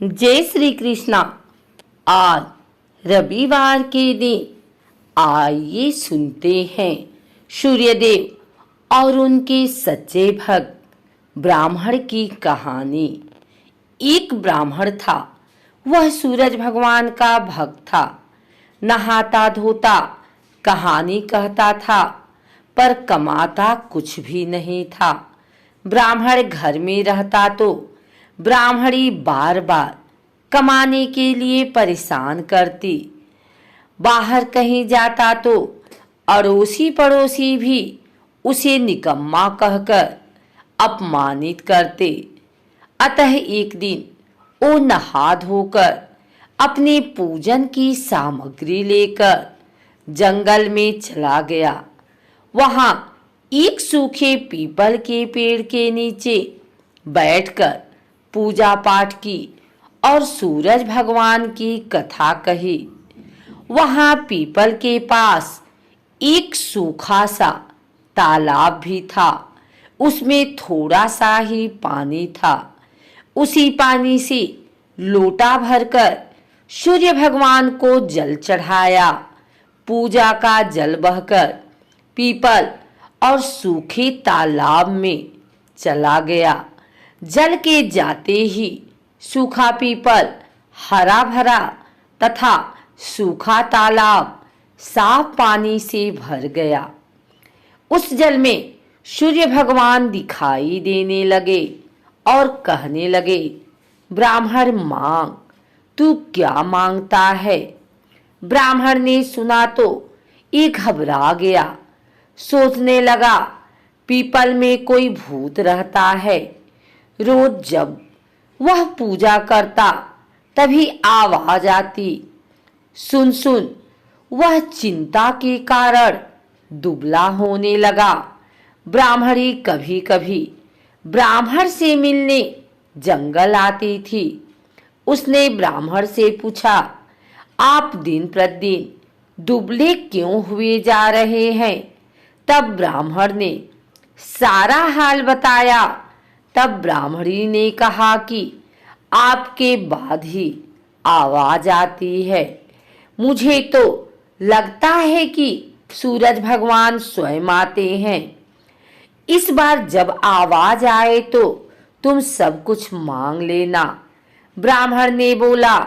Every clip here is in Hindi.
जय श्री कृष्णा। आज रविवार के दिन आइए सुनते हैं सूर्यदेव और उनके सच्चे भक्त ब्राह्मण की कहानी। एक ब्राह्मण था, वह सूरज भगवान का भक्त था। नहाता धोता, कहानी कहता था, पर कमाता कुछ भी नहीं था। ब्राह्मण घर में रहता तो ब्राह्मणी बार बार कमाने के लिए परेशान करती। बाहर कहीं जाता तो अड़ोसी पड़ोसी भी उसे निकम्मा कहकर अपमानित करते। अतः एक दिन वो नहा धोकर अपने पूजन की सामग्री लेकर जंगल में चला गया। वहां एक सूखे पीपल के पेड़ के नीचे बैठकर पूजा पाठ की और सूरज भगवान की कथा कही। वहां पीपल के पास एक सूखा सा तालाब भी था। उसमें थोड़ा सा ही पानी था। उसी पानी से लोटा भरकर सूर्य भगवान को जल चढ़ाया। पूजा का जल बहकर पीपल और सूखे तालाब में चला गया। जल के जाते ही सूखा पीपल हरा भरा तथा सूखा तालाब साफ पानी से भर गया। उस जल में सूर्य भगवान दिखाई देने लगे और कहने लगे, ब्राह्मण मांग, तू क्या मांगता है? ब्राह्मण ने सुना तो ये घबरा गया। सोचने लगा, पीपल में कोई भूत रहता है। रोज जब वह पूजा करता तभी आवाज आती। सुन सुन वह चिंता के कारण दुबला होने लगा। ब्राह्मणी कभी कभी ब्राह्मण से मिलने जंगल आती थी। उसने ब्राह्मण से पूछा, आप दिन प्रतिदिन दुबले क्यों हुए जा रहे हैं? तब ब्राह्मण ने सारा हाल बताया। तब ब्राह्मणी ने कहा कि आपके बाद ही आवाज आती है। मुझे तो लगता है कि सूरज भगवान स्वयं आते हैं। इस बार जब आवाज आए तो तुम सब कुछ मांग लेना। ब्राह्मण ने बोला,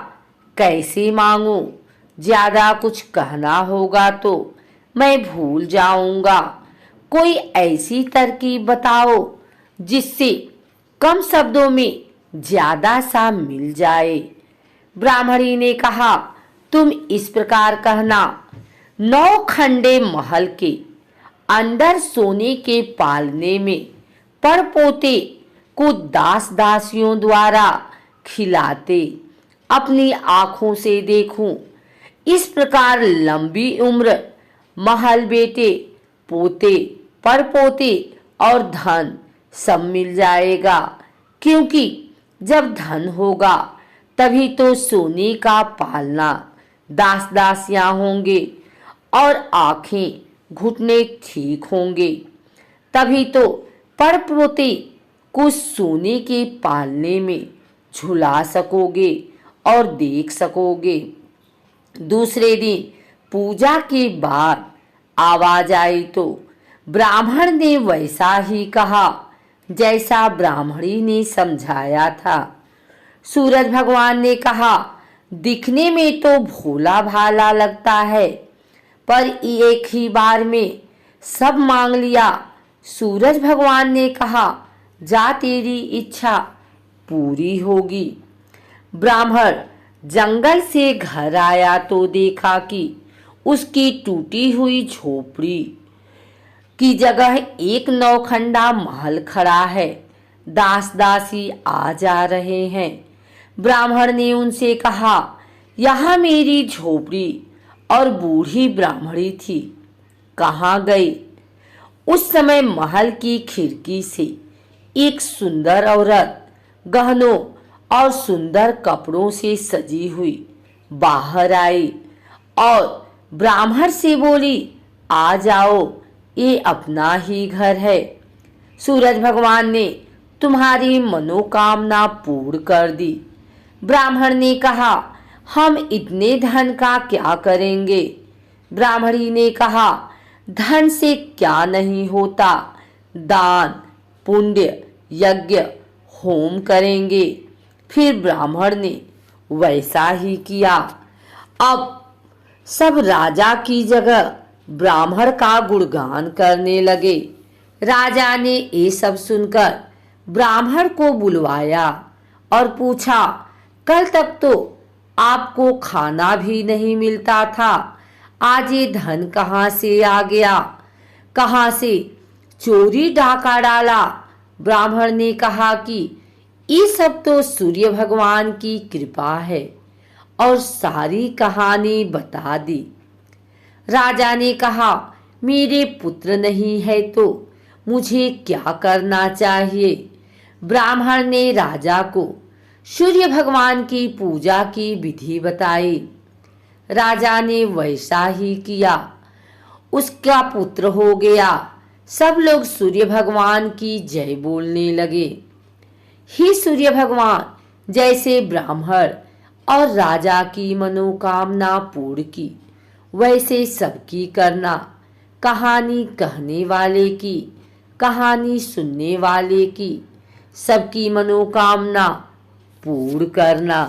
कैसे मांगू? ज्यादा कुछ कहना होगा तो मैं भूल जाऊंगा। कोई ऐसी तरकीब बताओ जिससे कम शब्दों में ज्यादा सा मिल जाए। ब्राह्मणी ने कहा, तुम इस प्रकार कहना, 9 खंडे महल के अंदर सोने के पालने में परपोते को दास दासियों द्वारा खिलाते अपनी आंखों से देखूं। इस प्रकार लंबी उम्र, महल, बेटे, पोते, परपोते और धन सब मिल जाएगा। क्योंकि जब धन होगा तभी तो सोने का पालना, दास दासियां होंगे और आंखें घुटने ठीक होंगे। तभी तो परपोते को सोने के पालने में झुला सकोगे और देख सकोगे। दूसरे दिन पूजा के बाद आवाज आई तो ब्राह्मण ने वैसा ही कहा जैसा ब्राह्मणी ने समझाया था। सूरज भगवान ने कहा, दिखने में तो भोला भाला लगता है, पर एक ही बार में सब मांग लिया। सूरज भगवान ने कहा, जा तेरी इच्छा पूरी होगी। ब्राह्मण जंगल से घर आया तो देखा कि उसकी टूटी हुई झोपड़ी की जगह एक 9 खंडा महल खड़ा है। दास दासी आ जा रहे हैं। ब्राह्मण ने उनसे कहा, यहाँ मेरी झोपड़ी और बूढ़ी ब्राह्मणी थी, कहाँ गई? उस समय महल की खिड़की से एक सुंदर औरत गहनों और सुंदर कपड़ों से सजी हुई बाहर आई और ब्राह्मण से बोली, आ जाओ, ये अपना ही घर है। सूरज भगवान ने तुम्हारी मनोकामना पूर्ण कर दी। ब्राह्मण ने कहा, हम इतने धन का क्या करेंगे? ब्राह्मणी ने कहा, धन से क्या नहीं होता, दान पुण्य यज्ञ होम करेंगे। फिर ब्राह्मण ने वैसा ही किया। अब सब राजा की जगह ब्राह्मण का गुणगान करने लगे। राजा ने ये सब सुनकर ब्राह्मण को बुलवाया और पूछा, कल तक तो आपको खाना भी नहीं मिलता था, आज ये धन कहाँ से आ गया? कहाँ से चोरी डाका डाला? ब्राह्मण ने कहा कि ये सब तो सूर्य भगवान की कृपा है, और सारी कहानी बता दी। राजा ने कहा, मेरे पुत्र नहीं है तो मुझे क्या करना चाहिए? ब्राह्मण ने राजा को सूर्य भगवान की पूजा की विधि बताई। राजा ने वैसा ही किया, उसका पुत्र हो गया। सब लोग सूर्य भगवान की जय बोलने लगे। ही सूर्य भगवान, जैसे ब्राह्मण और राजा की मनोकामना पूर्ण की, वैसे सबकी करना। कहानी कहने वाले की, कहानी सुनने वाले की, सबकी मनोकामना पूर्ण करना।